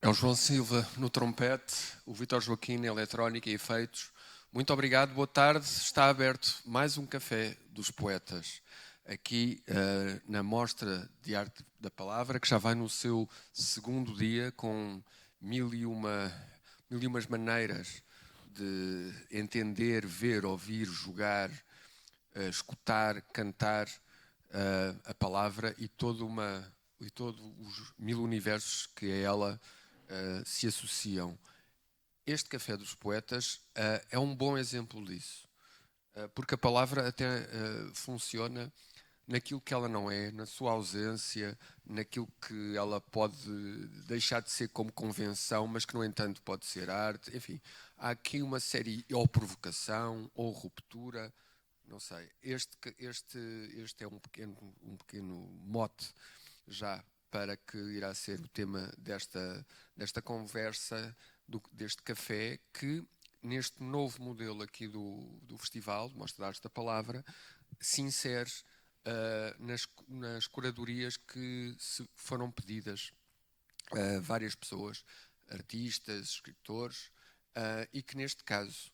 É o João Silva no trompete, o Vítor Joaquim na eletrónica e efeitos. Muito obrigado, boa tarde. Está aberto mais um Café dos Poetas, aqui na Mostra de Arte da Palavra, que já vai no seu segundo dia, com mil e umas maneiras de entender, ver, ouvir, jogar, escutar, cantar a palavra e todos os mil universos que a ela se associam. Este Café dos Poetas é um bom exemplo disso, porque a palavra até funciona naquilo que ela não é, na sua ausência, naquilo que ela pode deixar de ser como convenção, mas que, no entanto, pode ser arte. Enfim, há aqui uma série, ou provocação, ou ruptura, não sei. Este é um pequeno mote já para que irá ser o tema desta conversa, deste café, que neste novo modelo aqui do festival, Mostra de Arte da Palavra, se insere nas curadorias que foram pedidas a várias pessoas, artistas, escritores, e que neste caso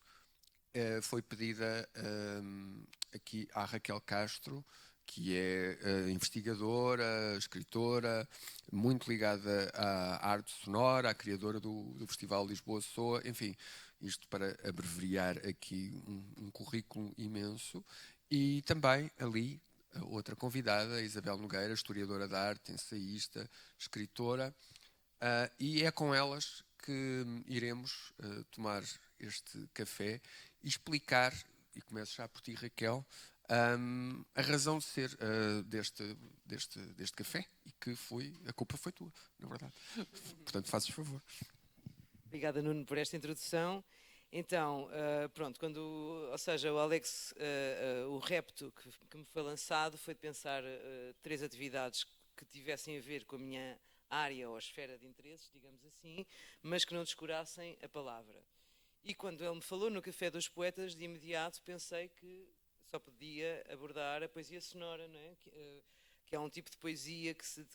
foi pedida aqui à Raquel Castro, que é investigadora, escritora, muito ligada à arte sonora, à criadora do Festival Lisboa Soa, enfim, isto para abreviar aqui um currículo imenso. E também ali, outra convidada, Isabel Nogueira, historiadora da arte, ensaísta, escritora, e é com elas que iremos tomar este café e explicar, e começo já por ti, Raquel, a razão de ser deste café, e que a culpa foi tua, na verdade. Portanto, fazes favor. Obrigada, Nuno, por esta introdução. Então, pronto, ou seja, o Alex, o repto que me foi lançado foi de pensar 3 atividades que tivessem a ver com a minha área ou esfera de interesses, digamos assim, mas que não descurassem a palavra. E quando ele me falou no Café dos Poetas, de imediato pensei que só podia abordar a poesia sonora, não é? Que é um tipo de poesia que se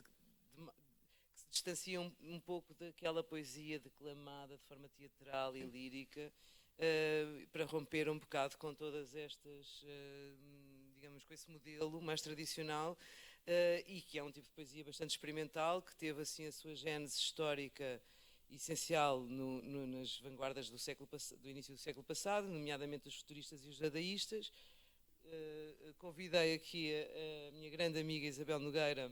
distancia um pouco daquela poesia declamada de forma teatral e lírica, para romper um bocado com todas estas, digamos, com esse modelo mais tradicional, e que é um tipo de poesia bastante experimental, que teve assim a sua gênese histórica essencial nas vanguardas do início do século passado, nomeadamente os futuristas e os dadaístas. Convidei aqui a minha grande amiga Isabel Nogueira,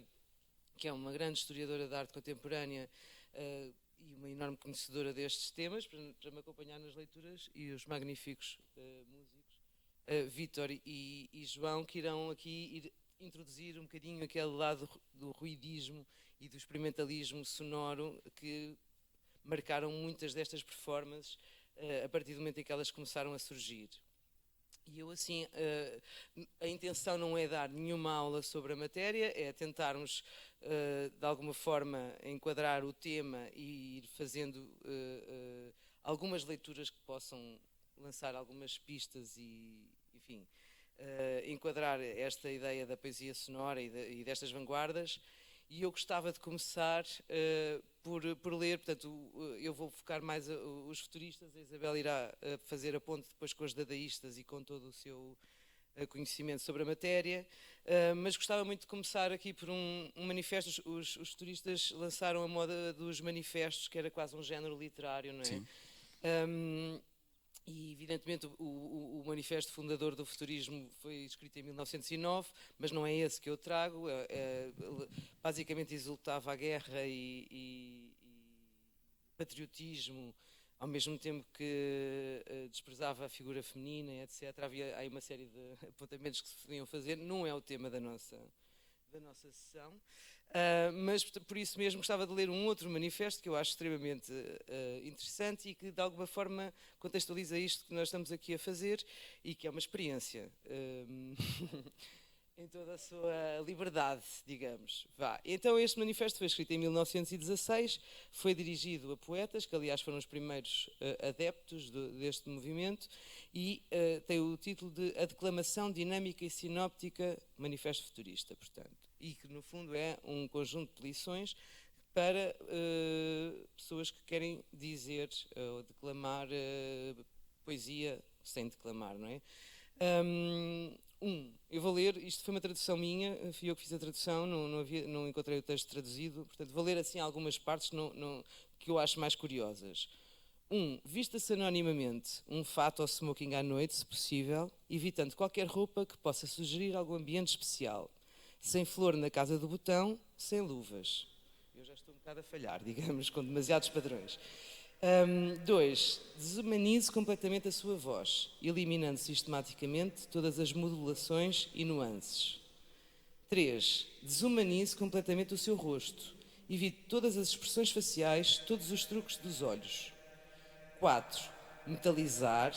que é uma grande historiadora da arte contemporânea e uma enorme conhecedora destes temas, para me acompanhar nas leituras, e os magníficos músicos Vítor e João, que irão aqui introduzir um bocadinho aquele lado do ruidismo e do experimentalismo sonoro que marcaram muitas destas performances a partir do momento em que elas começaram a surgir. E eu, assim, a intenção não é dar nenhuma aula sobre a matéria, é tentarmos, de alguma forma, enquadrar o tema e ir fazendo algumas leituras que possam lançar algumas pistas e, enfim, enquadrar esta ideia da poesia sonora e destas vanguardas. E eu gostava de começar por ler, portanto, eu vou focar mais os futuristas, a Isabel irá fazer a ponte depois com os dadaístas e com todo o seu conhecimento sobre a matéria, mas gostava muito de começar aqui por um manifesto. Os futuristas lançaram a moda dos manifestos, que era quase um género literário, não é? Sim. E, evidentemente, o manifesto fundador do futurismo foi escrito em 1909, mas não é esse que eu trago. Basicamente exultava a guerra e patriotismo, ao mesmo tempo que desprezava a figura feminina, etc. Havia aí uma série de apontamentos que se podiam fazer. Não é o tema da nossa sessão. Mas por isso mesmo gostava de ler um outro manifesto que eu acho extremamente interessante e que de alguma forma contextualiza isto que nós estamos aqui a fazer e que é uma experiência em toda a sua liberdade, digamos. Então este manifesto foi escrito em 1916, foi dirigido a poetas, que aliás foram os primeiros adeptos deste movimento, e tem o título de A Declamação Dinâmica e Sinóptica Manifesto Futurista, portanto. E que no fundo é um conjunto de lições para pessoas que querem dizer ou declamar poesia sem declamar, não é? Eu vou ler, isto foi uma tradução minha, fui eu que fiz a tradução, não encontrei o texto traduzido, portanto vou ler assim algumas partes que eu acho mais curiosas. Vista-se anonimamente um fato ou smoking à noite, se possível, evitando qualquer roupa que possa sugerir algum ambiente especial. Sem flor na casa do botão, sem luvas. Eu já estou um bocado a falhar, digamos, com demasiados padrões. 2. Desumanize completamente a sua voz, eliminando sistematicamente todas as modulações e nuances. 3. Desumanize completamente o seu rosto. Evite todas as expressões faciais, todos os truques dos olhos. 4. Metalizar,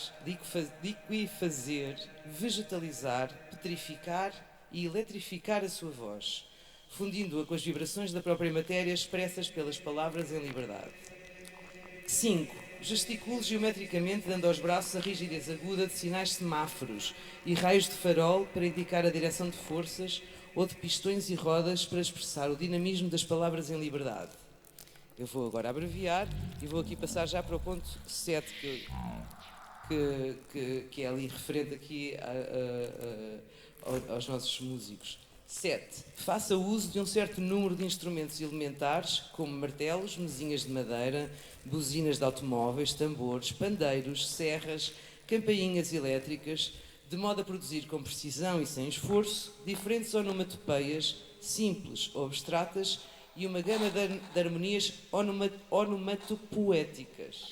liquefazer, vegetalizar, petrificar e eletrificar a sua voz, fundindo-a com as vibrações da própria matéria expressas pelas palavras em liberdade. 5. Gesticule geometricamente, dando aos braços a rigidez aguda de sinais semáforos e raios de farol para indicar a direção de forças ou de pistões e rodas para expressar o dinamismo das palavras em liberdade. Eu vou agora abreviar e vou aqui passar já para o ponto 7, que é ali referente aqui aos nossos músicos. 7. Faça uso de um certo número de instrumentos elementares, como martelos, mesinhas de madeira, buzinas de automóveis, tambores, pandeiros, serras, campainhas elétricas, de modo a produzir com precisão e sem esforço diferentes onomatopeias, simples ou abstratas, e uma gama de harmonias onomatopoéticas.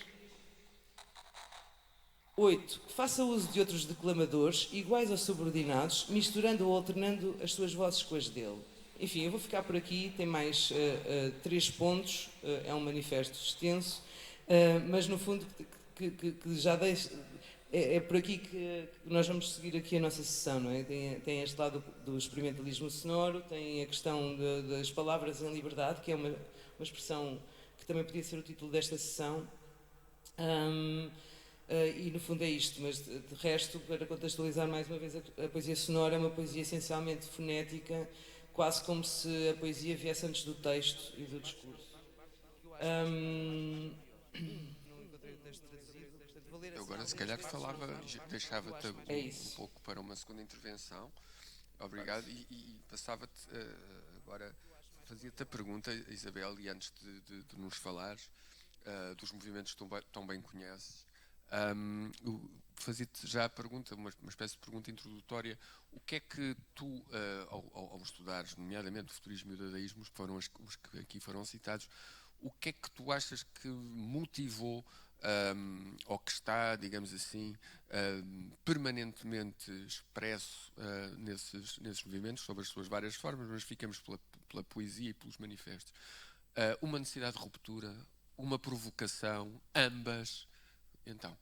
8. Faça uso de outros declamadores, iguais ou subordinados, misturando ou alternando as suas vozes com as dele. Enfim, eu vou ficar por aqui, tem mais 3 pontos, é um manifesto extenso, mas no fundo que já deixo... É por aqui que nós vamos seguir aqui a nossa sessão, não é? Tem este lado do experimentalismo sonoro, tem a questão das palavras em liberdade, que é uma expressão que também podia ser o título desta sessão. E no fundo é isto, mas de resto, para contextualizar mais uma vez, a poesia sonora é uma poesia essencialmente fonética, quase como se a poesia viesse antes do texto e do discurso. Eu agora, se calhar, deixava-te um pouco para uma segunda intervenção. Obrigado. E passava-te agora, fazia-te a pergunta, Isabel, e antes de nos falares dos movimentos que tão bem conheces, fazia-te já a pergunta, uma espécie de pergunta introdutória. O que é que tu, ao estudares, nomeadamente o futurismo e o dadaísmo, que foram os que aqui foram citados, o que é que tu achas que motivou ou que está, digamos assim, permanentemente expresso nesses movimentos, sob as suas várias formas, mas ficamos pela poesia e pelos manifestos? Uma necessidade de ruptura, uma provocação, ambas. Então.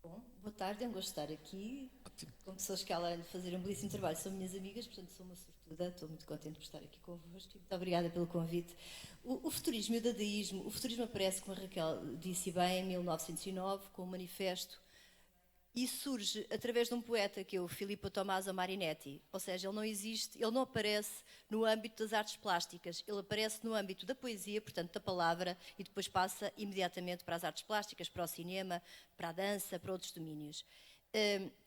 Bom, boa tarde, é um gosto de estar aqui. Ótimo. Com pessoas que, além de fazerem um belíssimo trabalho, são minhas amigas, portanto sou uma sortuda, estou muito contente por estar aqui convosco. Muito obrigada pelo convite. O futurismo e o dadaísmo, o futurismo aparece, como a Raquel disse bem, em 1909, com um manifesto, e surge através de um poeta que é o Filippo Tommaso Marinetti, ou seja, ele não existe, ele não aparece no âmbito das artes plásticas, ele aparece no âmbito da poesia, portanto da palavra, e depois passa imediatamente para as artes plásticas, para o cinema, para a dança, para outros domínios.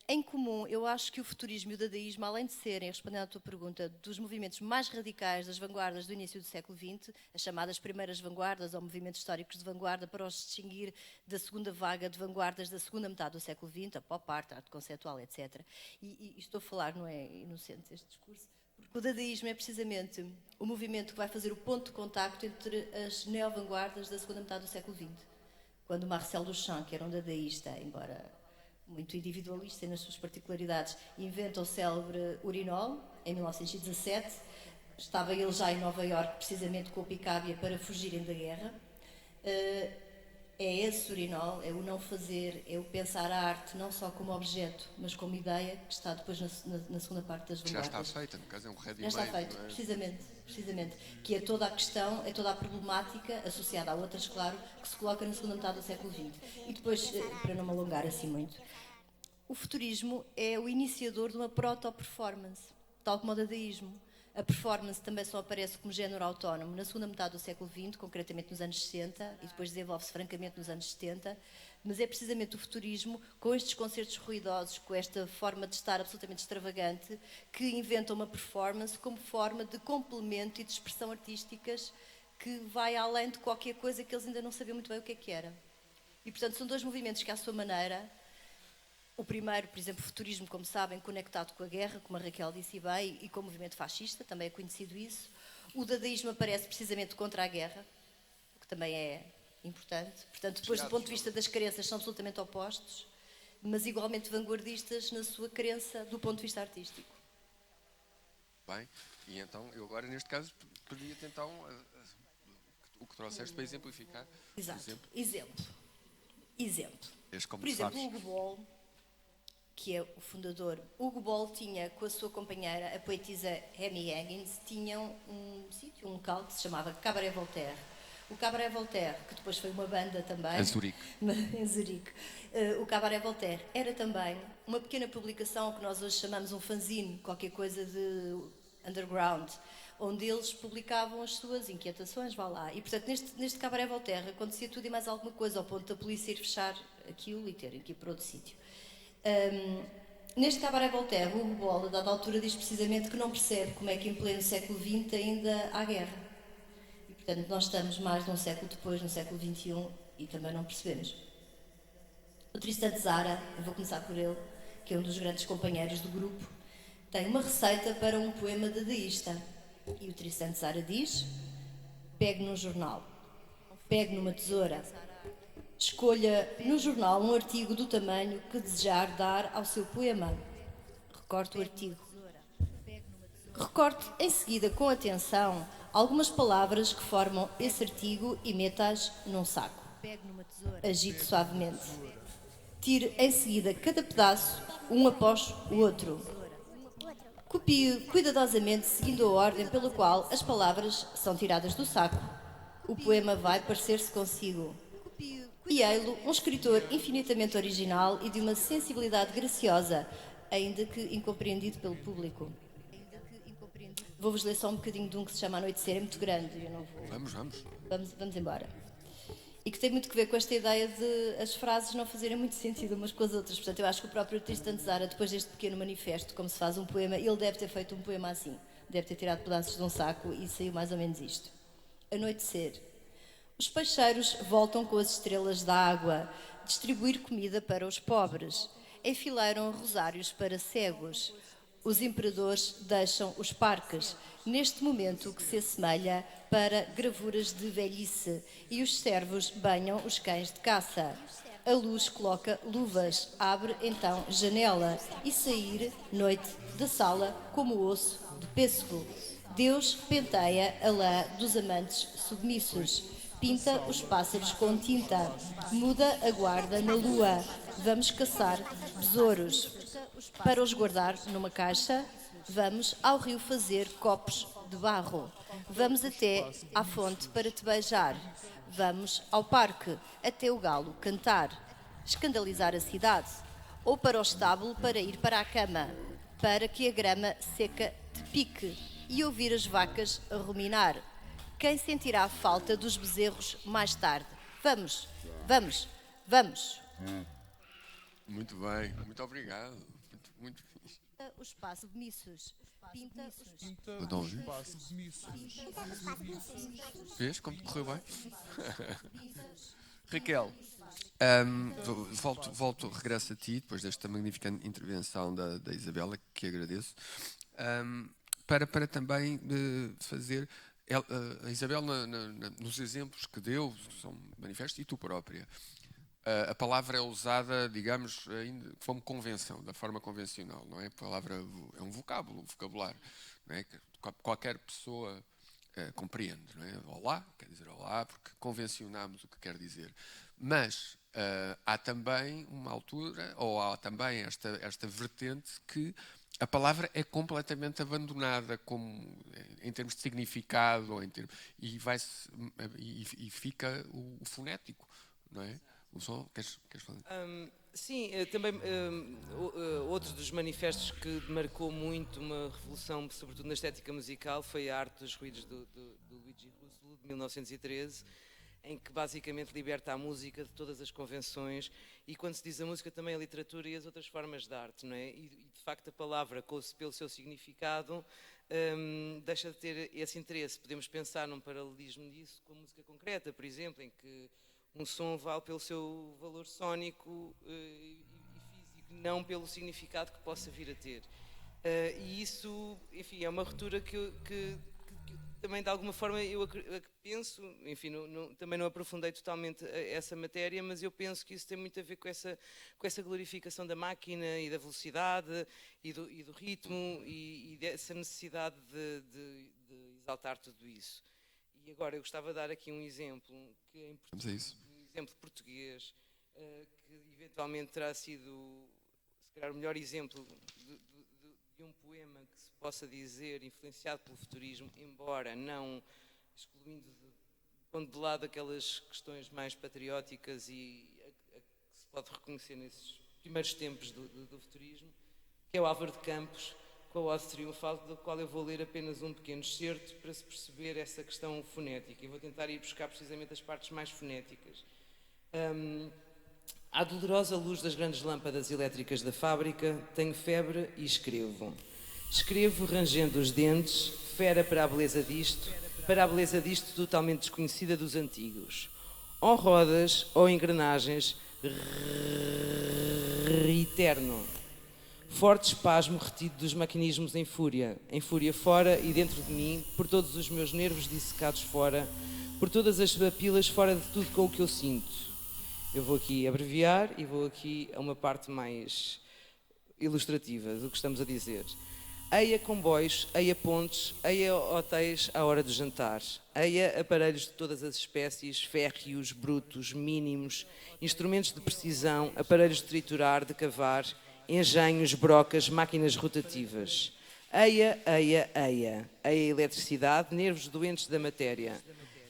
Em comum, eu acho que o futurismo e o dadaísmo, além de serem, respondendo à tua pergunta, dos movimentos mais radicais das vanguardas do início do século XX, as chamadas primeiras vanguardas ou movimentos históricos de vanguarda, para os distinguir da segunda vaga de vanguardas da segunda metade do século XX, a pop art, a arte conceptual, etc. E estou a falar, não é inocente este discurso, porque o dadaísmo é precisamente o movimento que vai fazer o ponto de contacto entre as neo-vanguardas da segunda metade do século XX. Quando Marcel Duchamp, que era um dadaísta, embora muito individualista nas suas particularidades, inventa o célebre urinol, em 1917. Estava ele já em Nova Iorque, precisamente com o Picabia, para fugirem da guerra. É esse urinol, é o não fazer, é o pensar a arte não só como objeto, mas como ideia, que está depois na segunda parte das vanguardas. Já está feita, no caso é um ready-made. Já está feito, não é? precisamente. Que é toda a questão, é toda a problemática, associada a outras, claro, que se coloca na segunda metade do século XX. E depois, para não me alongar assim muito, o futurismo é o iniciador de uma proto-performance, tal como o dadaísmo. A performance também só aparece como género autónomo na segunda metade do século XX, concretamente nos anos 60, e depois desenvolve-se francamente nos anos 70, mas é precisamente o futurismo, com estes concertos ruidosos, com esta forma de estar absolutamente extravagante, que inventa uma performance como forma de complemento e de expressão artísticas que vai além de qualquer coisa que eles ainda não sabiam muito bem o que era. E, portanto, são dois movimentos que, à sua maneira, o primeiro, por exemplo, o futurismo, como sabem, conectado com a guerra, como a Raquel disse bem, e com o movimento fascista, também é conhecido isso. O dadaísmo aparece precisamente contra a guerra, o que também é importante. Portanto, depois, do ponto de vista das crenças, são absolutamente opostos, mas igualmente vanguardistas na sua crença do ponto de vista artístico. Bem, e então, eu agora, neste caso, pedia-te então o que trouxeste para exemplificar. Exato. Exemplo. Como Por exemplo, sabes. Hugo Boll, que é o fundador. Hugo Boll tinha, com a sua companheira, a poetisa Amy Higgins, tinham um sítio, um local que se chamava Cabaret Voltaire. O Cabaret Voltaire, que depois foi uma banda também... Em Zurique. Em Zurique. O Cabaret Voltaire era também uma pequena publicação que nós hoje chamamos um fanzine, qualquer coisa de underground, onde eles publicavam as suas inquietações, vá lá. E, portanto, neste Cabaret Voltaire acontecia tudo e mais alguma coisa, ao ponto da polícia ir fechar aquilo e terem que ir para outro sítio. Neste Cabaret Voltaire, o Hugo Boll, a dada altura, diz precisamente que não percebe como é que em pleno século XX ainda há guerra. E, portanto, nós estamos mais de um século depois, no século XXI, e também não percebemos. O Tristan Tzara, eu vou começar por ele, que é um dos grandes companheiros do grupo, tem uma receita para um poema dadaísta. E o Tristan Tzara diz: pegue num jornal, pegue numa tesoura, escolha no jornal um artigo do tamanho que desejar dar ao seu poema. Recorte o artigo. Recorte em seguida com atenção algumas palavras que formam esse artigo e meta-as num saco. Agite suavemente. Tire em seguida cada pedaço, um após o outro. Copie cuidadosamente seguindo a ordem pela qual as palavras são tiradas do saco. O poema vai parecer-se consigo. E ei-lo um escritor infinitamente original e de uma sensibilidade graciosa, ainda que incompreendido pelo público. Vou-vos ler só um bocadinho de um que se chama Anoitecer, é muito grande. Eu não vou... Vamos embora. E que tem muito que ver com esta ideia de as frases não fazerem muito sentido umas com as outras. Portanto, eu acho que o próprio Tristan Tzara, depois deste pequeno manifesto, como se faz um poema, ele deve ter feito um poema assim. Deve ter tirado pedaços de um saco e saiu mais ou menos isto. Anoitecer. Os peixeiros voltam com as estrelas da água, distribuir comida para os pobres. Enfileiram rosários para cegos. Os imperadores deixam os parques, neste momento que se assemelha para gravuras de velhice, e os servos banham os cães de caça. A luz coloca luvas, abre então janela, e sair, noite, da sala como osso de pêssego. Deus penteia a lã dos amantes submissos, pinta os pássaros com tinta, muda a guarda na lua, vamos caçar besouros. Para os guardar numa caixa, vamos ao rio fazer copos de barro. Vamos até à fonte para te beijar. Vamos ao parque, até o galo cantar. Escandalizar a cidade. Ou para o estábulo para ir para a cama, para que a grama seca te pique e ouvir as vacas a ruminar. Quem sentirá a falta dos bezerros mais tarde? Vamos, vamos, vamos. Muito bem, muito obrigado. Muito fixe. Os espaços submissos. Pinta os espaços Vês como te correu bem? Raquel, regresso a ti, depois desta magnífica intervenção da Isabela, que agradeço, para também fazer... A Isabela, nos exemplos que deu, são manifestos, e tu própria, a palavra é usada, digamos, ainda como convenção, da forma convencional, não é? A palavra é um vocabulário, não é? Que qualquer pessoa compreende, não é? Olá, quer dizer olá, porque convencionamos o que quer dizer. Mas há também uma altura, ou há também esta vertente que a palavra é completamente abandonada em termos de significado, e fica o fonético, não é? o som. Queres falar? Sim, também outro dos manifestos que marcou muito uma revolução, sobretudo na estética musical, foi a Arte dos Ruídos do Luigi Russolo, de 1913, em que basicamente liberta a música de todas as convenções, e quando se diz a música também a literatura e as outras formas de arte, não é? E de facto a palavra, pelo seu significado, deixa de ter esse interesse. Podemos pensar num paralelismo disso com a música concreta, por exemplo, em que um som vale pelo seu valor sónico e físico, não pelo significado que possa vir a ter. E isso, enfim, é uma ruptura que também de alguma forma eu penso, enfim, também não aprofundei totalmente essa matéria, mas eu penso que isso tem muito a ver com essa glorificação da máquina e da velocidade e do ritmo e dessa necessidade de exaltar tudo isso. E agora eu gostava de dar aqui um exemplo que é importante, um exemplo português, que eventualmente terá sido, se calhar, o melhor exemplo de um poema que se possa dizer influenciado pelo futurismo, embora não excluindo pondo de lado aquelas questões mais patrióticas e que se pode reconhecer nesses primeiros tempos do futurismo, que é o Álvaro de Campos, com a Ode Triunfal, do qual eu vou ler apenas um pequeno excerto para se perceber essa questão fonética. E vou tentar ir buscar precisamente as partes mais fonéticas. À dolorosa luz das grandes lâmpadas elétricas da fábrica, tenho febre e escrevo. Escrevo rangendo os dentes, fera para a beleza disto totalmente desconhecida dos antigos. Ó rodas, ó engrenagens, eterno. Forte espasmo retido dos maquinismos em fúria fora e dentro de mim, por todos os meus nervos dissecados fora, por todas as papilas fora de tudo com o que eu sinto. Eu vou aqui abreviar e vou aqui a uma parte mais ilustrativa do que estamos a dizer. Eia comboios, eia pontes, eia hotéis à hora do jantar, eia aparelhos de todas as espécies, férreos, brutos, mínimos, instrumentos de precisão, aparelhos de triturar, de cavar, engenhos, brocas, máquinas rotativas. Eia eletricidade, nervos doentes da matéria.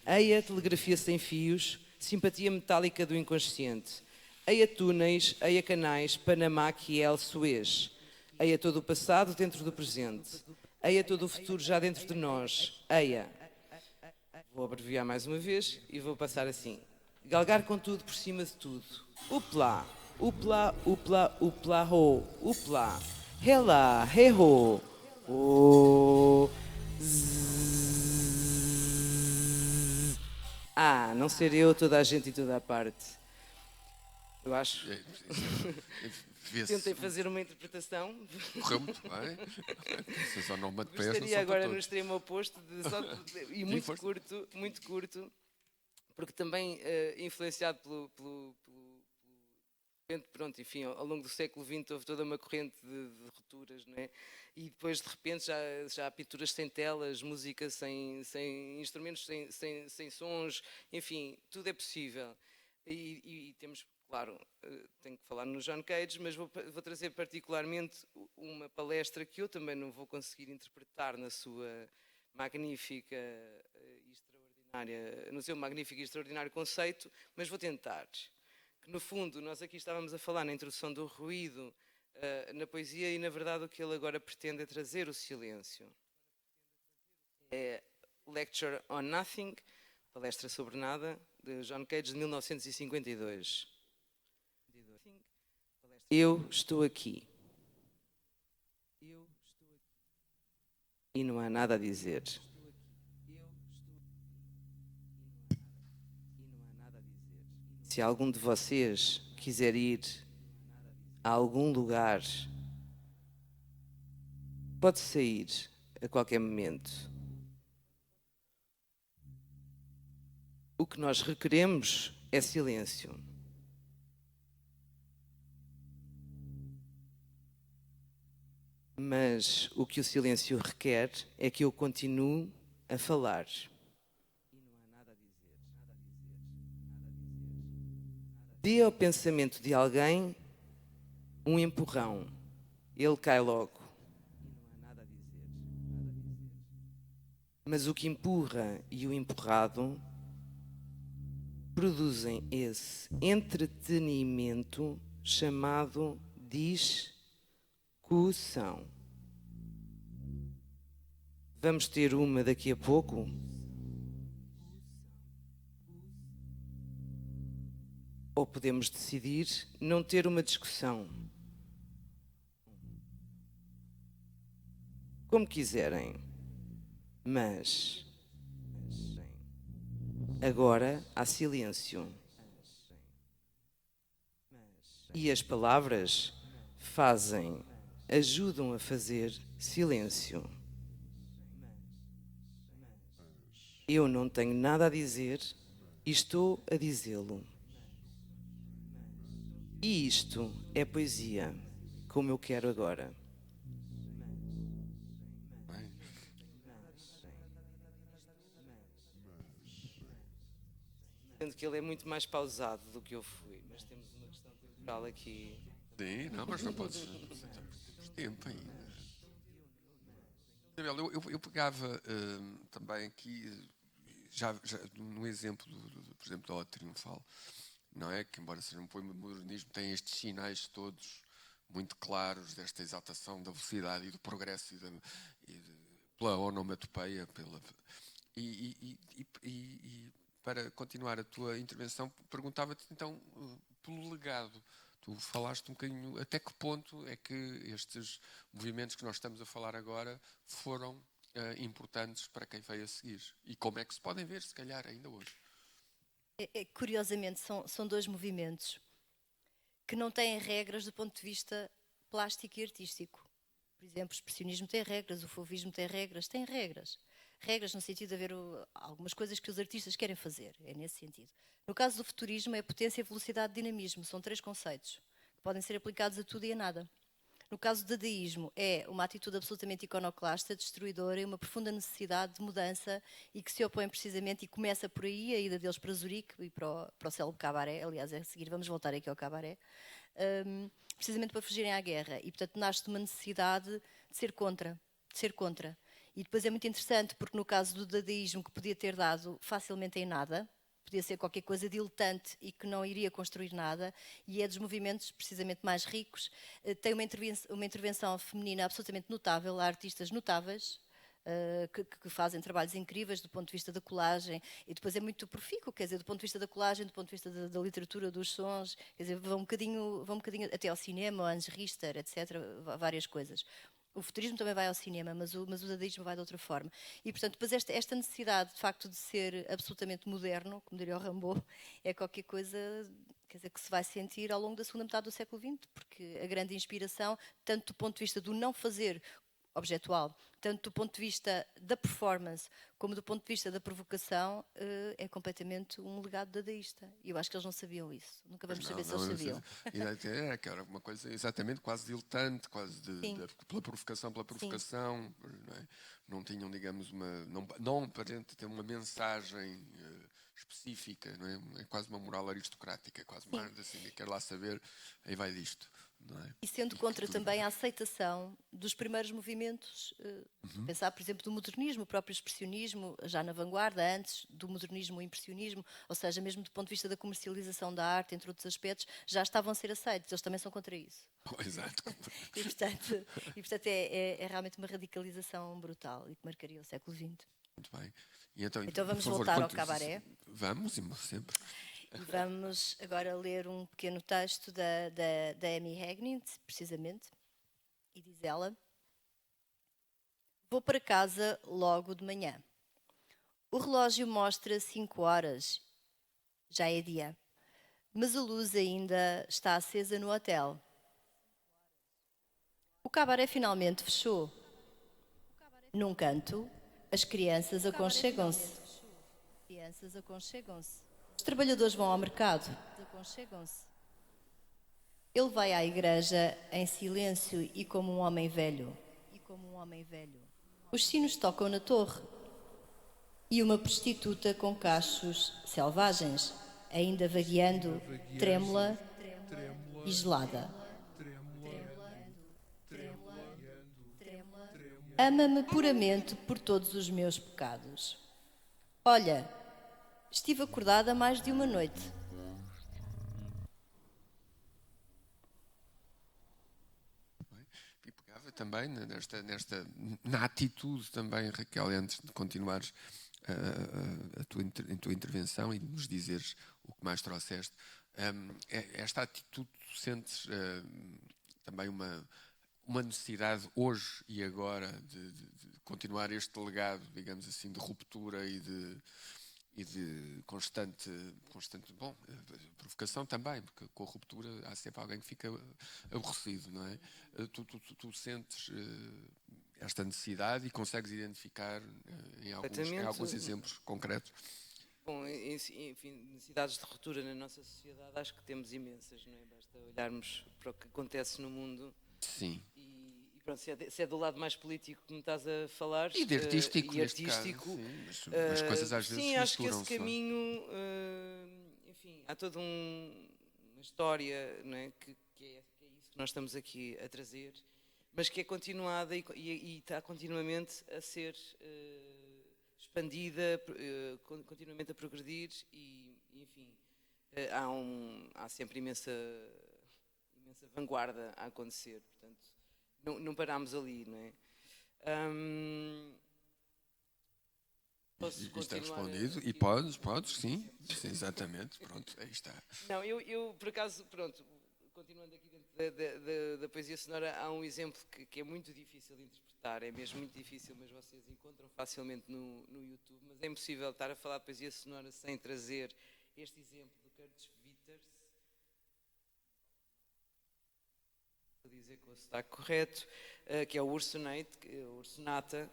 Eia telegrafia sem fios, simpatia metálica do inconsciente. Eia túneis, eia canais, Panamá, Kiel, Suez. Eia todo o passado dentro do presente. Eia todo o futuro já dentro de nós. Eia. Vou abreviar mais uma vez e vou passar assim. Galgar com tudo por cima de tudo. Upla. Upla, upla, upla, ho, upla, rela, re-ho, o, não ser eu, toda a gente e toda a parte. Eu acho. Tentei fazer uma interpretação. Correu muito bem. Gostaria agora no extremo oposto e muito curto, porque também influenciado pelo pronto, enfim, ao longo do século XX houve toda uma corrente de rupturas, não é? E depois de repente já há pinturas sem telas, música sem instrumentos, sem sons, enfim, tudo é possível. E temos, claro, tenho que falar no John Cage, mas vou trazer particularmente uma palestra que eu também não vou conseguir interpretar na sua magnífica e extraordinária, no seu magnífico e extraordinário conceito, mas vou tentar. Que no fundo, nós aqui estávamos a falar na introdução do ruído na poesia e na verdade o que ele agora pretende é trazer o silêncio. É Lecture on Nothing, palestra sobre nada, de John Cage, de 1952. Eu estou aqui. E não há nada a dizer. Se algum de vocês quiser ir a algum lugar, pode sair a qualquer momento. O que nós requeremos é silêncio. Mas o que o silêncio requer é que eu continue a falar. Dê ao pensamento de alguém um empurrão. Ele cai logo. Mas o que empurra e o empurrado produzem esse entretenimento chamado discussão. Vamos ter uma daqui a pouco? Ou podemos decidir não ter uma discussão. Como quiserem. Mas agora há silêncio. E as palavras ajudam a fazer silêncio. Eu não tenho nada a dizer e estou a dizê-lo. E isto é poesia, como eu quero agora. Sendo que ele é muito mais pausado do que eu fui, mas temos uma questão temporal aqui. Sim, não, mas não podes. Temos tempo ainda. Isabel, eu pegava também aqui, já no exemplo, por exemplo, da Ode Triunfal, não é? Que, embora seja um poema de modernismo, tem estes sinais todos muito claros desta exaltação da velocidade e do progresso pela onomatopeia. E para continuar a tua intervenção, perguntava-te então pelo legado. Tu falaste um bocadinho até que ponto é que estes movimentos que nós estamos a falar agora foram importantes para quem veio a seguir e como é que se podem ver, se calhar, ainda hoje. Curiosamente, são dois movimentos que não têm regras do ponto de vista plástico e artístico. Por exemplo, o expressionismo tem regras, o fauvismo tem regras. Regras no sentido de haver algumas coisas que os artistas querem fazer, é nesse sentido. No caso do futurismo é potência, velocidade e dinamismo, são três conceitos que podem ser aplicados a tudo e a nada. No caso do dadaísmo é uma atitude absolutamente iconoclasta, destruidora e uma profunda necessidade de mudança e que se opõe precisamente, e começa por aí, a ida deles para Zurique e para o célebre cabaré, aliás, a seguir vamos voltar aqui ao cabaré, precisamente para fugirem à guerra. E, portanto, nasce de uma necessidade de ser contra. E depois é muito interessante, porque no caso do dadaísmo, que podia ter dado facilmente em nada, podia ser qualquer coisa diletante e que não iria construir nada, e é dos movimentos precisamente mais ricos. Tem uma intervenção feminina absolutamente notável, há artistas notáveis, que fazem trabalhos incríveis do ponto de vista da colagem, e depois é muito profícuo, quer dizer, do ponto de vista da colagem, do ponto de vista da literatura, dos sons, quer dizer, vão um bocadinho até ao cinema, Hans Richter, etc., várias coisas. O futurismo também vai ao cinema, mas o dadaísmo vai de outra forma. E, portanto, depois esta necessidade, de facto, de ser absolutamente moderno, como diria o Rimbaud, é qualquer coisa, quer dizer, que se vai sentir ao longo da segunda metade do século XX, porque a grande inspiração, tanto do ponto de vista do não fazer objetual, tanto do ponto de vista da performance, como do ponto de vista da provocação, é completamente um legado dadaísta. E eu acho que eles não sabiam isso. Nunca vamos saber se eles sabiam. Era uma coisa exatamente quase diletante, quase pela provocação, não é? Não tinham, digamos, não aparente ter uma mensagem específica, não é? É quase uma moral aristocrática, quase mais assim, quer lá saber, aí vai disto. É? E sendo contra também a aceitação dos primeiros movimentos, pensar, por exemplo, do modernismo, o próprio expressionismo, já na vanguarda, antes do modernismo o impressionismo, ou seja, mesmo do ponto de vista da comercialização da arte, entre outros aspectos, já estavam a ser aceitos, eles também são contra isso. Exato. E portanto é realmente uma radicalização brutal e que marcaria o século XX. Muito bem. E então vamos voltar ao cabaré. Vamos, sempre. E vamos agora ler um pequeno texto da Amy Hegning, precisamente, e diz ela: vou para casa logo de manhã. O relógio mostra 5 horas. Já é dia. Mas a luz ainda está acesa no hotel. O cabaré finalmente fechou. Num canto, as crianças aconchegam-se. Os trabalhadores vão ao mercado. Ele vai à igreja em silêncio e como um homem velho. Os sinos tocam na torre. E uma prostituta com cachos selvagens, ainda vagueando, trêmula e gelada. Ama-me puramente por todos os meus pecados. Olha, Estive acordada mais de uma noite. E pegava também na atitude também, Raquel, antes de continuares a tua intervenção e de nos dizeres o que mais trouxeste. Esta atitude, tu sentes também uma necessidade hoje e agora de continuar este legado, digamos assim, de ruptura e de constante provocação também, porque com a ruptura há sempre alguém que fica aborrecido, não é? Tu sentes esta necessidade e consegues identificar em alguns exemplos concretos? Bom, enfim, necessidades de ruptura na nossa sociedade acho que temos imensas, não é? Basta olharmos para o que acontece no mundo. Sim. E pronto, se é do lado mais político que me estás a falar... E de artístico, neste artístico caso, sim, mas as coisas às vezes sim, acho que esse misturam-se. caminho, enfim, há toda uma história, não é? Que é isso que nós estamos aqui a trazer, mas que é continuada e está continuamente a ser expandida, continuamente a progredir e enfim, há sempre imensa vanguarda a acontecer, portanto, não paramos ali, não é? Isto é respondido e podes, sim, exatamente, pronto, aí está. Não, eu por acaso, pronto, continuando aqui dentro da poesia sonora, há um exemplo que é muito difícil de interpretar, é mesmo muito difícil, mas vocês encontram facilmente no YouTube, mas é impossível estar a falar de poesia sonora sem trazer este exemplo do Curtis Witters, vou dizer com o sotaque correto, que é o Ursonata,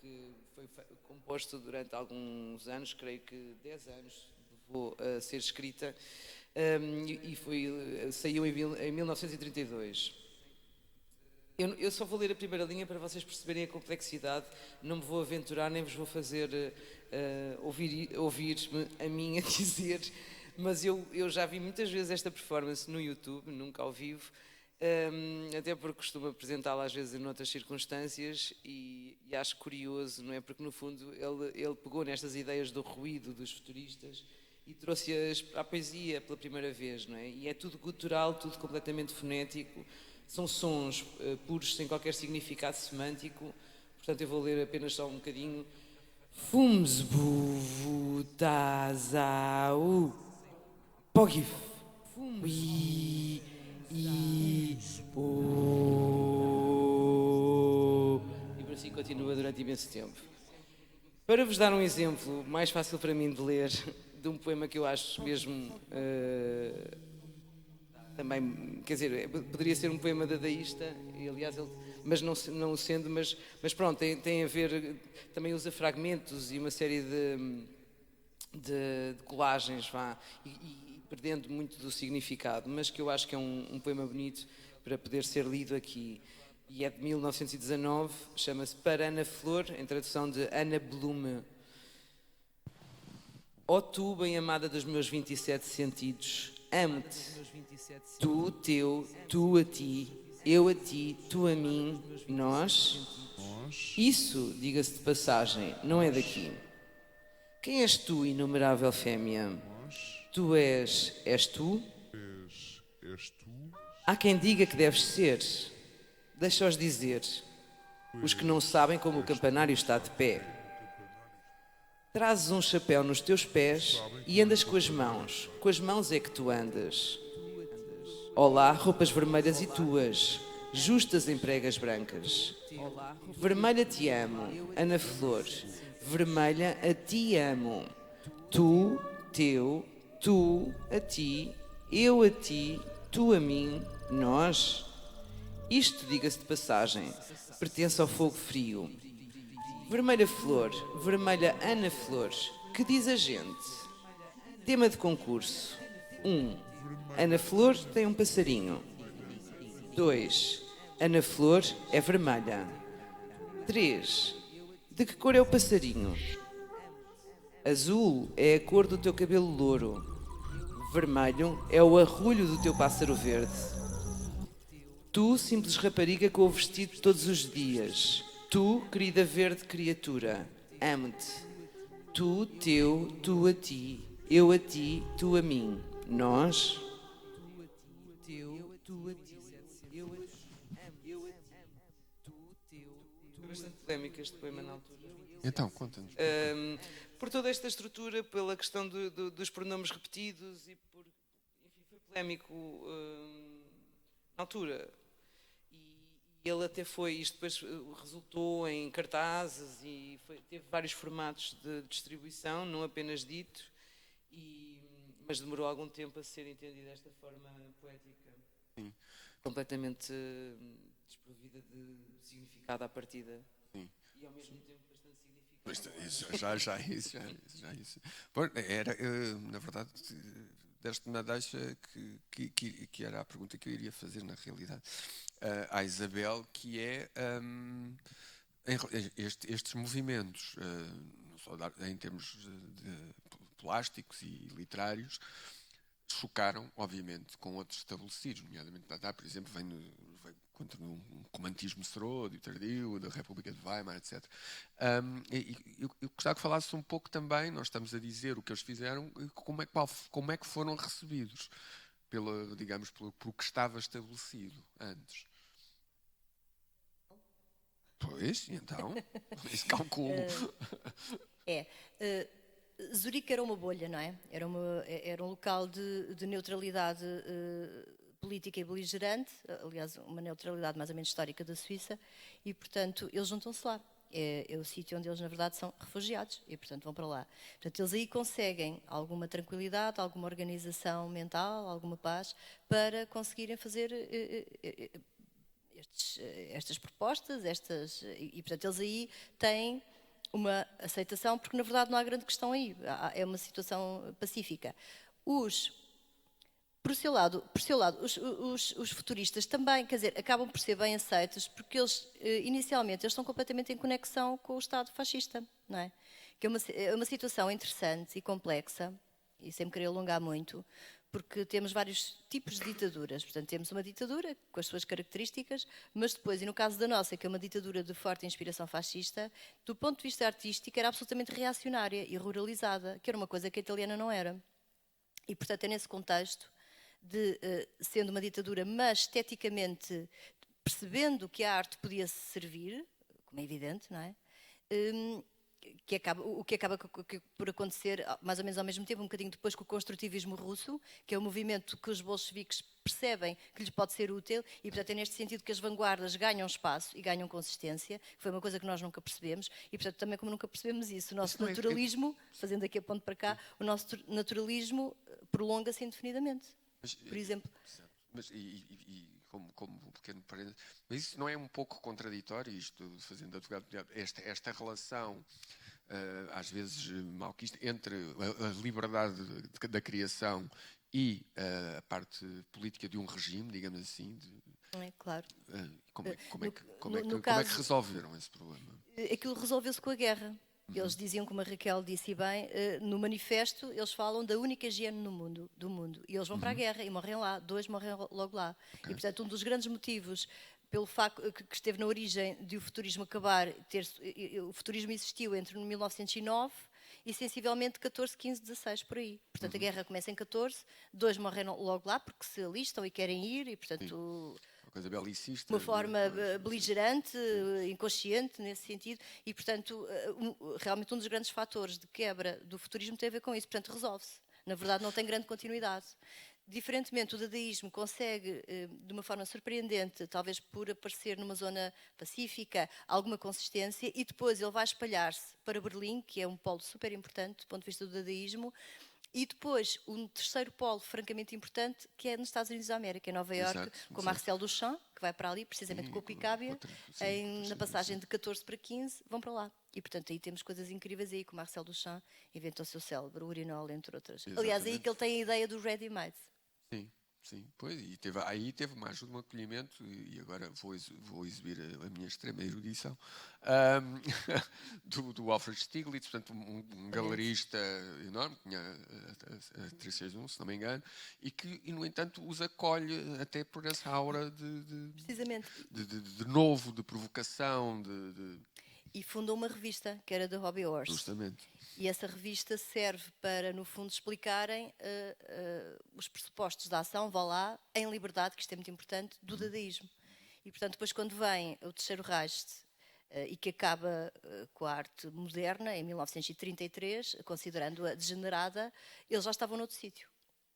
que foi composto durante alguns anos, creio que 10 anos levou a ser escrita, e saiu em 1932. Eu só vou ler a primeira linha para vocês perceberem a complexidade, não me vou aventurar, nem vos vou fazer ouvir-me a mim a dizer, mas eu já vi muitas vezes esta performance no YouTube, nunca ao vivo, até porque costumo apresentá-la às vezes em outras circunstâncias e acho curioso, não é? Porque no fundo ele pegou nestas ideias do ruído dos futuristas e trouxe-as à poesia pela primeira vez, não é? E é tudo gutural, tudo completamente fonético, são sons puros, sem qualquer significado semântico, portanto eu vou ler apenas só um bocadinho. Fumsbu tazau pogif ui e por assim continua durante imenso tempo. Para vos dar um exemplo mais fácil para mim de ler, de um poema que eu acho mesmo também, quer dizer, poderia ser um poema dadaísta, e aliás mas não sendo, mas pronto, tem a ver, também usa fragmentos e uma série de colagens, e perdendo muito do significado, mas que eu acho que é um poema bonito para poder ser lido aqui. E é de 1919, chama-se Para Ana Flor, em tradução de Ana Blume. Ó tu, bem amada dos meus 27 sentidos, amo-te. Tu, teu, tu a ti, eu a ti, tu a mim, nós. Isso, diga-se de passagem, não é daqui. Quem és tu, inumerável fêmea? Tu és tu? Há quem diga que deves ser. Deixa-os dizer. Os que não sabem como o campanário está de pé. Trazes um chapéu nos teus pés e andas com as mãos é que tu andas. Olá, roupas vermelhas e tuas, justas em pregas brancas. Vermelha te amo, Ana Flor, vermelha a ti amo. Tu, teu, tu, a ti, eu a ti, tu a mim, nós. Isto, diga-se de passagem, pertence ao fogo frio. Vermelha Flor, vermelha Ana Flor, que diz a gente? Tema de concurso. 1. Ana Flor tem um passarinho. 2. Ana Flor é vermelha. 3. De que cor é o passarinho? Azul é a cor do teu cabelo louro. Vermelho é o arrulho do teu pássaro verde. Tu, simples rapariga com o vestido todos os dias. Tu, querida verde criatura, amo-te. tu, teu, tu a ti, eu a ti, tu a mim, nós, teu, tu a ti, eu a ti, tu, teu, tu. Foi bastante polémico este poema na altura. Então, conta-nos. Por toda esta estrutura, pela questão dos pronomes repetidos e por, enfim, foi polémico na altura. E ele até foi, isto depois resultou em cartazes e teve vários formatos de distribuição, não apenas dito, mas demorou algum tempo a ser entendido desta forma poética. Sim. Completamente desprovida de significado à partida. Sim. E ao mesmo tempo bastante significado. Isso. Bom, era, na verdade, deste-me a deixa que era a pergunta que eu iria fazer na realidade à Isabel, que é estes movimentos, não só em termos de plásticos e literários, chocaram, obviamente, com outros estabelecidos, nomeadamente Dada, por exemplo, vem contra um romantismo serôdio, tardio, da República de Weimar, etc. Eu gostava que falasse um pouco também, nós estamos a dizer o que eles fizeram, como é que foram recebidos digamos, pelo que estava estabelecido antes. Pois, então, esse cálculo. Zurique era uma bolha, não é? Era um local de neutralidade política e beligerante, aliás, uma neutralidade mais ou menos histórica da Suíça, e, portanto, eles juntam-se lá. É o sítio onde eles, na verdade, são refugiados e, portanto, vão para lá. Portanto, eles aí conseguem alguma tranquilidade, alguma organização mental, alguma paz, para conseguirem fazer estas propostas, e, portanto, eles aí têm uma aceitação, porque, na verdade, não há grande questão aí. É uma situação pacífica. Por seu lado, os futuristas também, quer dizer, acabam por ser bem aceitos, porque eles, inicialmente, eles estão completamente em conexão com o Estado fascista, não é? Que é uma situação interessante e complexa, e sem me querer alongar muito, porque temos vários tipos de ditaduras. Portanto, temos uma ditadura com as suas características, mas depois, e no caso da nossa, que é uma ditadura de forte inspiração fascista, do ponto de vista artístico, era absolutamente reacionária e ruralizada, que era uma coisa que a italiana não era. E, portanto, é nesse contexto sendo uma ditadura, mas esteticamente percebendo que a arte podia servir, como é evidente, não é? O que acaba por acontecer mais ou menos ao mesmo tempo, um bocadinho depois, com o construtivismo russo, que é um movimento que os bolcheviques percebem que lhes pode ser útil, e portanto é neste sentido que as vanguardas ganham espaço e ganham consistência, que foi uma coisa que nós nunca percebemos, e portanto também como nunca percebemos isso, o nosso naturalismo, fazendo aqui a ponto para cá, o nosso naturalismo prolonga-se indefinidamente. Por exemplo. Mas, como um pequeno parênteses, mas isso não é um pouco contraditório, isto, fazendo advogado, esta relação, às vezes malquista, entre a liberdade da criação e a parte política de um regime, digamos assim? É claro. Como é que resolveram esse problema? Aquilo resolveu-se com a guerra. Eles diziam, como a Raquel disse bem, no manifesto eles falam da única higiene do mundo. E eles vão para a guerra e morrem lá. 2 morrem logo lá. Okay. E, portanto, um dos grandes motivos pelo facto que esteve na origem de o futurismo acabar, o futurismo existiu entre 1909 e sensivelmente 14, 15, 16, por aí. Portanto, a guerra começa em 14, 2 morrem logo lá porque se alistam e querem ir e, portanto... Uma coisa belicista. Uma forma beligerante, inconsciente, nesse sentido. E, portanto, realmente um dos grandes fatores de quebra do futurismo tem a ver com isso. Portanto, resolve-se. Na verdade, não tem grande continuidade. Diferentemente, o dadaísmo consegue, de uma forma surpreendente, talvez por aparecer numa zona pacífica, alguma consistência, e depois ele vai espalhar-se para Berlim, que é um polo super importante do ponto de vista do dadaísmo, e depois um terceiro polo francamente importante, que é nos Estados Unidos da América, em Nova Iorque, com Marcel Duchamp, que vai para ali, precisamente com o Picabia, na passagem de 14 para 15, vão para lá. E, portanto, aí temos coisas incríveis aí, que o Marcel Duchamp inventou o seu célebre, o urinol, entre outras. Exatamente. Aliás, é aí que ele tem a ideia do ready-made. Sim, pois, e aí teve uma ajuda, um acolhimento, e agora vou exibir a minha extrema erudição, do Alfred Stieglitz, portanto, um galerista enorme, que tinha a 361, se não me engano, e no entanto, os acolhe até por essa aura precisamente, de novo, de provocação, E fundou uma revista, que era da Hobby Horse. Justamente. E essa revista serve para, no fundo, explicarem os pressupostos da ação, vá lá, em liberdade, que isto é muito importante, do dadaísmo. E, portanto, depois quando vem o terceiro Reich e que acaba com a arte moderna, em 1933, considerando-a degenerada, eles já estavam noutro sítio.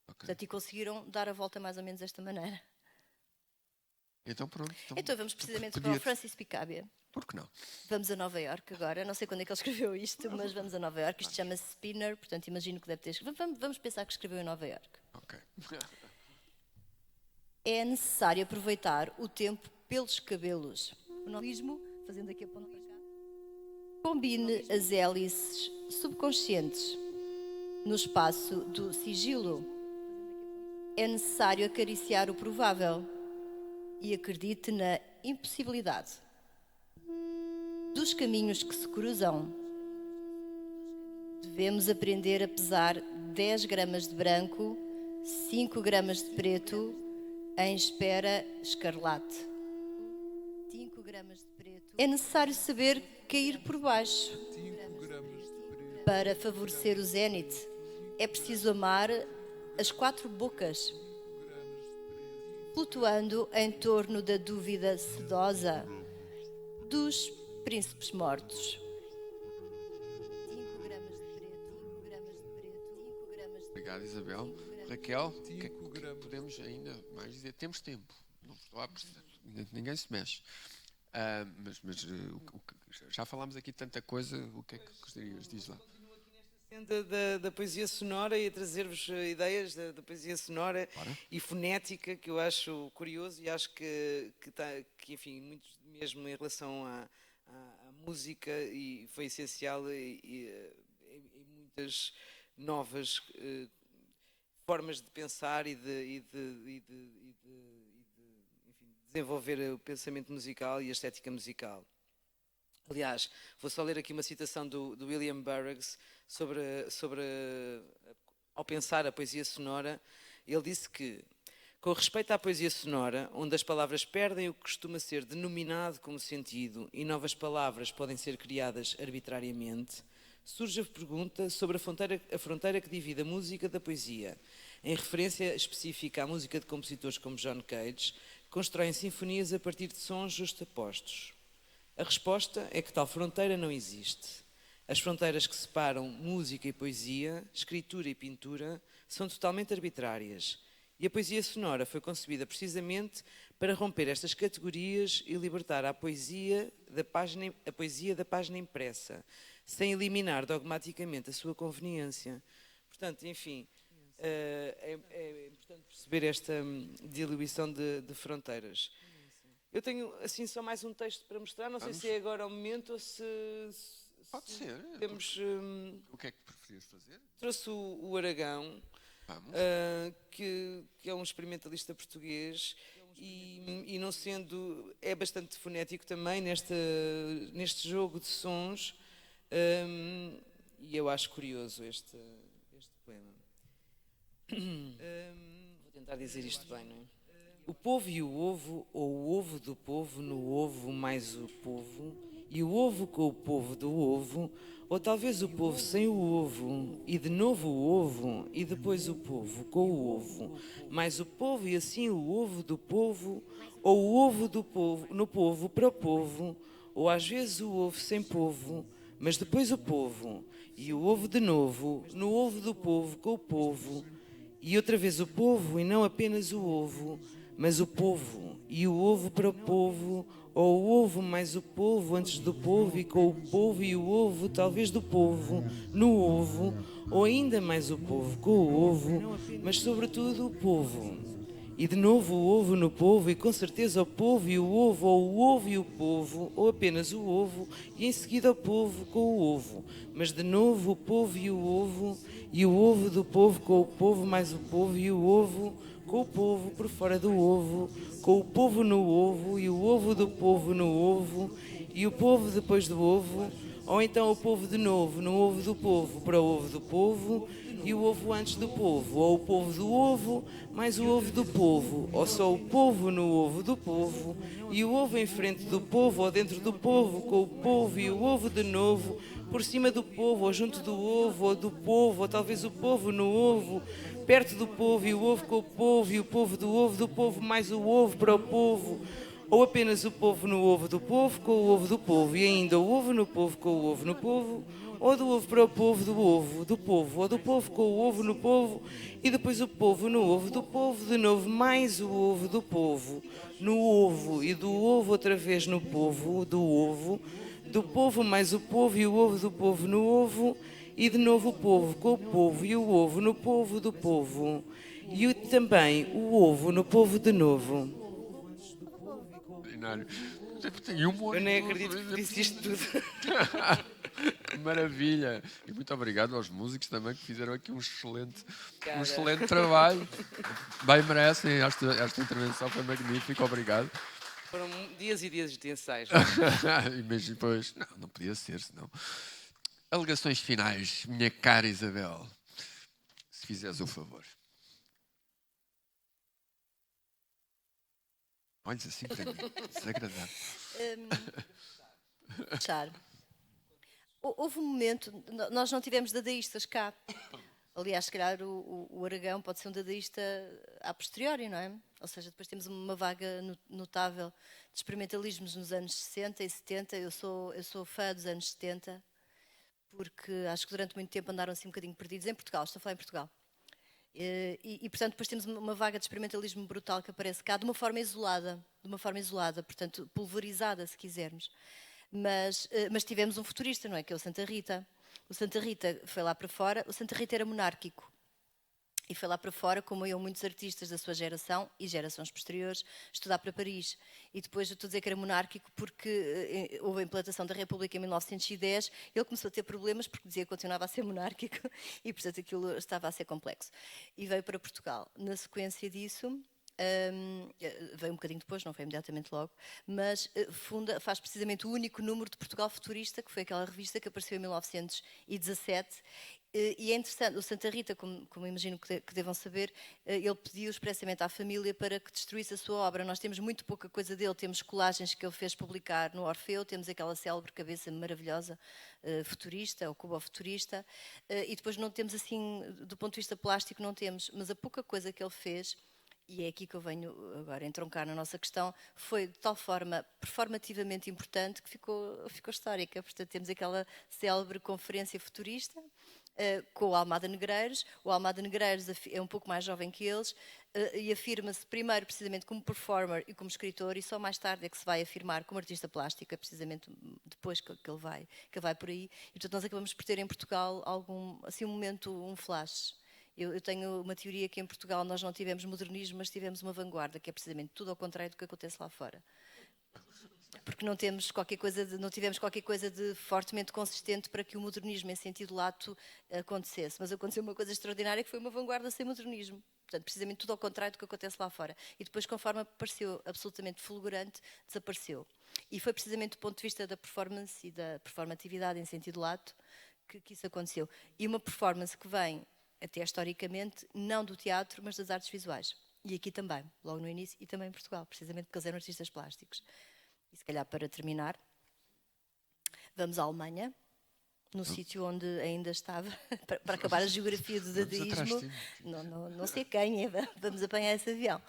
Portanto, e conseguiram dar a volta mais ou menos desta maneira. Então pronto. Então vamos precisamente para o Francis Picabia. Por que não? Vamos a Nova Iorque agora. Não sei quando é que ele escreveu isto, mas vamos a Nova Iorque. Isto chama-se Spinner, portanto imagino que deve ter escrito. Vamos pensar que escreveu em Nova Iorque. Ok. É necessário aproveitar o tempo pelos cabelos. O novelismo, fazendo aqui a ponta para cá, combine as hélices subconscientes no espaço do sigilo. É necessário acariciar o provável e acredite na impossibilidade dos caminhos que se cruzam. Devemos aprender a pesar 10 gramas de branco, 5 gramas de preto, em espera escarlate. 5 gramas de preto. É necessário saber cair por baixo. Para favorecer o zénite, é preciso amar as 4 bocas, flutuando em torno da dúvida sedosa dos príncipes mortos. 5 gramas de preto, 5 gramas de preto, 5 gramas de preto. Obrigado, Isabel. Raquel, o que é que podemos ainda mais dizer? Temos tempo. Não estou a precisar. Ninguém se mexe. Já falámos aqui tanta coisa. O que é que gostarias? Diz lá. Da poesia sonora e a trazer-vos ideias da poesia sonora e fonética, que eu acho curioso e acho que enfim, muito mesmo em relação à música, e foi essencial em muitas novas formas de pensar e de desenvolver o pensamento musical e a estética musical. Aliás, vou só ler aqui uma citação do William Burroughs ao pensar a poesia sonora. Ele disse que, com respeito à poesia sonora, onde as palavras perdem o que costuma ser denominado como sentido e novas palavras podem ser criadas arbitrariamente, surge a pergunta sobre a fronteira que divide a música da poesia, em referência específica à música de compositores como John Cage, que constroem sinfonias a partir de sons justapostos. A resposta é que tal fronteira não existe. As fronteiras que separam música e poesia, escritura e pintura, são totalmente arbitrárias. E a poesia sonora foi concebida precisamente para romper estas categorias e libertar a poesia da página impressa, sem eliminar dogmaticamente a sua conveniência. Portanto, enfim, é importante perceber esta diluição de fronteiras. Eu tenho, assim, só mais um texto para mostrar. Não sei se é agora o momento ou se pode ser. Temos, o que é que preferias fazer? Trouxe o Aragão, que é um experimentalista português e não sendo, é bastante fonético também neste jogo de sons, e eu acho curioso este poema. Vou tentar dizer isto bem, não é? O povo e o ovo, ou o ovo do povo no ovo mais o povo, e o ovo com o povo do ovo, ou talvez o povo sem o ovo, e de novo o ovo, e depois o povo com o ovo, mais o povo e assim o ovo do povo, ou o ovo do povo no povo para o povo, ou às vezes o ovo sem povo, mas depois o povo, e o ovo de novo, no ovo do povo com o povo, e outra vez o povo e não apenas o ovo, mas o povo, e o ovo para o povo, ou o ovo mais o povo antes do povo, e com o povo e o ovo, talvez do povo, no ovo, ou ainda mais o povo com o ovo, mas sobretudo o povo. E de novo o ovo no povo, e com certeza o povo e o ovo, ou o ovo e o povo, ou apenas o ovo, e em seguida o povo com o ovo, mas de novo o povo e o ovo do povo com o povo, mais o povo e o ovo, com o povo por fora do ovo, com o povo no ovo, e o ovo do povo no ovo, e o povo depois do ovo, ou então o povo de novo no ovo do povo para o ovo do povo, e o ovo antes do povo, ou o povo do ovo, mais o ovo do povo, ou só o povo no ovo do povo, e o ovo em frente do povo, ou dentro do povo, com o povo e o ovo de novo, por cima do povo, ou junto do ovo, ou do povo, ou talvez o povo no ovo, perto do povo, e o ovo com o povo, e o povo do povo mais o ovo para o povo, ou apenas o povo no ovo do povo com o ovo do povo, e ainda o ovo no povo com o ovo no povo, ou do ovo para o povo do ovo do povo, ou do povo com o ovo no povo, e depois o povo no ovo do povo, de novo mais o ovo do povo no ovo, e do ovo outra vez no povo do povo mais o povo e o ovo do povo no ovo, e de novo o povo com o povo e o ovo no povo do povo, e também o ovo no povo de novo. Tem humor. Eu nem acredito que disse isto tudo. Maravilha! E muito obrigado aos músicos também que fizeram aqui um excelente trabalho. Bem merecem, esta intervenção foi magnífica, obrigado. Foram dias e dias de ensaios. Imagina, pois, não podia ser, senão. Alegações finais, minha cara Isabel, se fizeres o favor. Olhes assim para mim, desagradável. Fechar. Houve um momento, nós não tivemos dadaístas cá. Aliás, se calhar o Aragão pode ser um dadaísta a posteriori, não é? Ou seja, depois temos uma vaga notável de experimentalismos nos anos 60 e 70. Eu sou fã dos anos 70, porque acho que durante muito tempo andaram assim um bocadinho perdidos em Portugal, estou a falar em Portugal. E, portanto, depois temos uma vaga de experimentalismo brutal que aparece cá de uma forma isolada, portanto, pulverizada, se quisermos. Mas tivemos um futurista, não é? Que é o Santa Rita. O Santa Rita foi lá para fora, o Santa Rita era monárquico. E foi lá para fora, como iam muitos artistas da sua geração e gerações posteriores, estudar para Paris. E depois eu estou a dizer que era monárquico porque houve a implantação da República em 1910. Ele começou a ter problemas porque dizia que continuava a ser monárquico e, portanto, aquilo estava a ser complexo. E veio para Portugal. Na sequência disso, veio um bocadinho depois, não foi imediatamente logo, mas faz precisamente o único número de Portugal Futurista, que foi aquela revista que apareceu em 1917. E é interessante, o Santa Rita, como imagino que devam saber, ele pediu expressamente à família para que destruísse a sua obra. Nós temos muito pouca coisa dele, temos colagens que ele fez publicar no Orfeu, temos aquela célebre cabeça maravilhosa, futurista, ou cubo-futurista, e depois não temos assim, do ponto de vista plástico não temos, mas a pouca coisa que ele fez, e é aqui que eu venho agora entroncar na nossa questão, foi de tal forma performativamente importante que ficou histórica. Portanto, temos aquela célebre conferência futurista, com o Almada Negreiros. O Almada Negreiros é um pouco mais jovem que eles e afirma-se primeiro precisamente como performer e como escritor, e só mais tarde é que se vai afirmar como artista plástico, precisamente depois que ele vai por aí. E portanto nós acabamos por ter em Portugal um momento, um flash. Eu tenho uma teoria que em Portugal nós não tivemos modernismo, mas tivemos uma vanguarda, que é precisamente tudo ao contrário do que acontece lá fora. Porque não tivemos qualquer coisa de fortemente consistente para que o modernismo em sentido lato acontecesse. Mas aconteceu uma coisa extraordinária, que foi uma vanguarda sem modernismo. Portanto, precisamente tudo ao contrário do que acontece lá fora. E depois, conforme apareceu absolutamente fulgurante, desapareceu. E foi precisamente do ponto de vista da performance e da performatividade em sentido lato que isso aconteceu. E uma performance que vem, até historicamente, não do teatro, mas das artes visuais. E aqui também, logo no início, e também em Portugal, precisamente porque eles eram artistas plásticos. E se calhar para terminar, vamos à Alemanha, no sítio onde ainda estava, para acabar a geografia do dadaísmo. Não sei quem, vamos apanhar esse avião.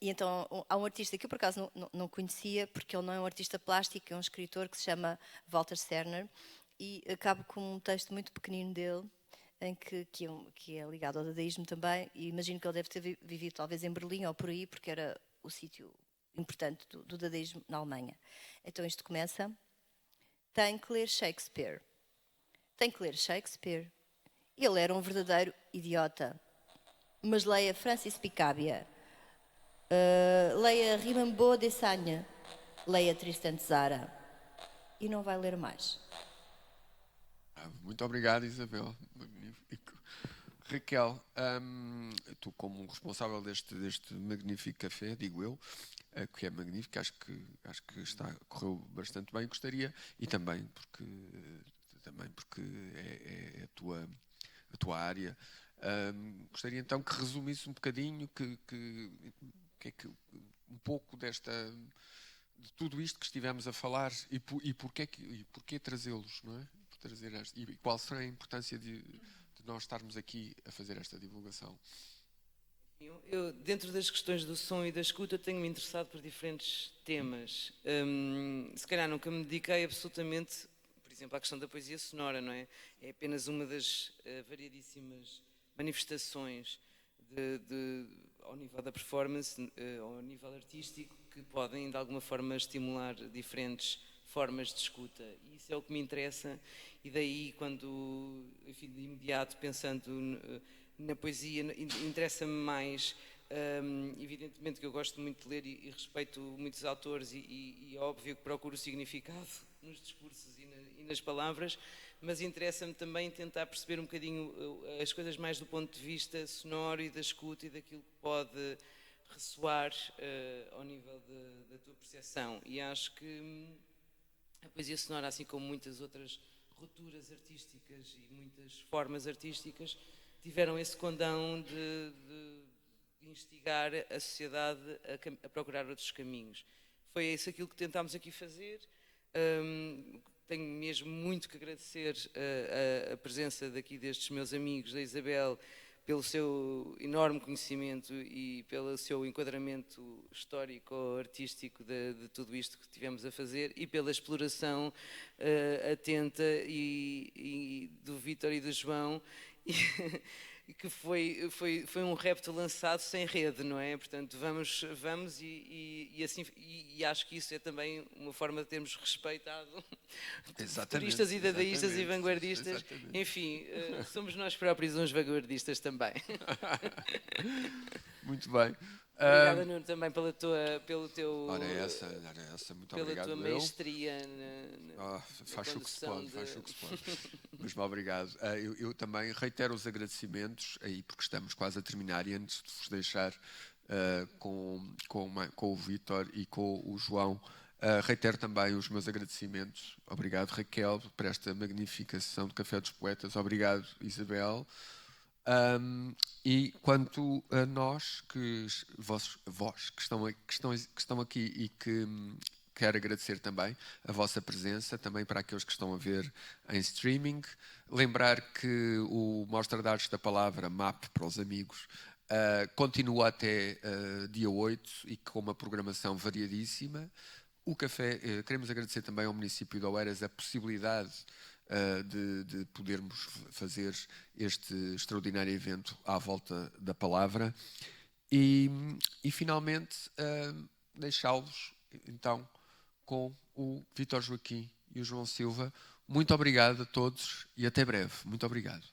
E então há um artista que eu por acaso não conhecia, porque ele não é um artista plástico, é um escritor que se chama Walter Serner, e acabo com um texto muito pequenino dele, que é ligado ao dadaísmo também, e imagino que ele deve ter vivido talvez em Berlim ou por aí, porque era o sítio importante do dadaísmo na Alemanha. Então isto começa: tem que ler Shakespeare. Tem que ler Shakespeare. Ele era um verdadeiro idiota. Mas leia Francis Picabia. Leia Rimbaud de Sagne. Leia Tristan Tzara. E não vai ler mais. Muito obrigado, Isabel. Magnífico. Raquel, tu como responsável deste magnífico café, digo eu, que é magnífico, acho que correu bastante bem, gostaria, e também porque é a tua área, gostaria então que resumisse um bocadinho um pouco de tudo isto que estivemos a falar e porquê trazê-los, não é? E qual será a importância de nós estarmos aqui a fazer esta divulgação? Eu, dentro das questões do som e da escuta, tenho-me interessado por diferentes temas. Se calhar nunca me dediquei absolutamente, por exemplo, à questão da poesia sonora, não é? É apenas uma das variadíssimas manifestações ao nível da performance, ao nível artístico, que podem de alguma forma estimular diferentes formas de escuta. E isso é o que me interessa, e daí quando, enfim, de imediato pensando na poesia, interessa-me mais, evidentemente que eu gosto muito de ler e respeito muitos autores e é óbvio que procuro o significado nos discursos e nas palavras, mas interessa-me também tentar perceber um bocadinho as coisas mais do ponto de vista sonoro e da escuta e daquilo que pode ressoar ao nível da tua percepção. E acho que a poesia sonora, assim como muitas outras rupturas artísticas e muitas formas artísticas, tiveram esse condão de instigar a sociedade a procurar outros caminhos. Foi isso aquilo que tentámos aqui fazer. Tenho mesmo muito que agradecer a presença daqui destes meus amigos, da Isabel, pelo seu enorme conhecimento e pelo seu enquadramento histórico-artístico de tudo isto que tivemos a fazer e pela exploração atenta e do Vítor e do João, que foi um repto lançado sem rede, não é? Portanto, vamos assim, e acho que isso é também uma forma de termos respeitado futuristas e dadaístas e vanguardistas. Exatamente. Enfim, somos nós próprios uns vanguardistas também. Muito bem. Obrigada, Nuno, também pelo teu... Ora essa, muito pela obrigado. Pela tua maestria faz o que se pode. Mas obrigado. Eu também reitero os agradecimentos, aí porque estamos quase a terminar, e antes de vos deixar com o Vítor e com o João, reitero também os meus agradecimentos. Obrigado, Raquel, por esta magnífica sessão de Café dos Poetas. Obrigado, Isabel. E quanto a nós, vós que estão aqui e que quero agradecer também a vossa presença, também para aqueles que estão a ver em streaming. Lembrar que o Mostra de Artes da Palavra, MAP para os amigos, continua até dia 8 e com uma programação variadíssima. O café, queremos agradecer também ao município de Oeiras a possibilidade de podermos fazer este extraordinário evento à volta da palavra e finalmente deixá-los então com o Vítor Joaquim e o João Silva. Muito obrigado a todos e até breve. Muito obrigado.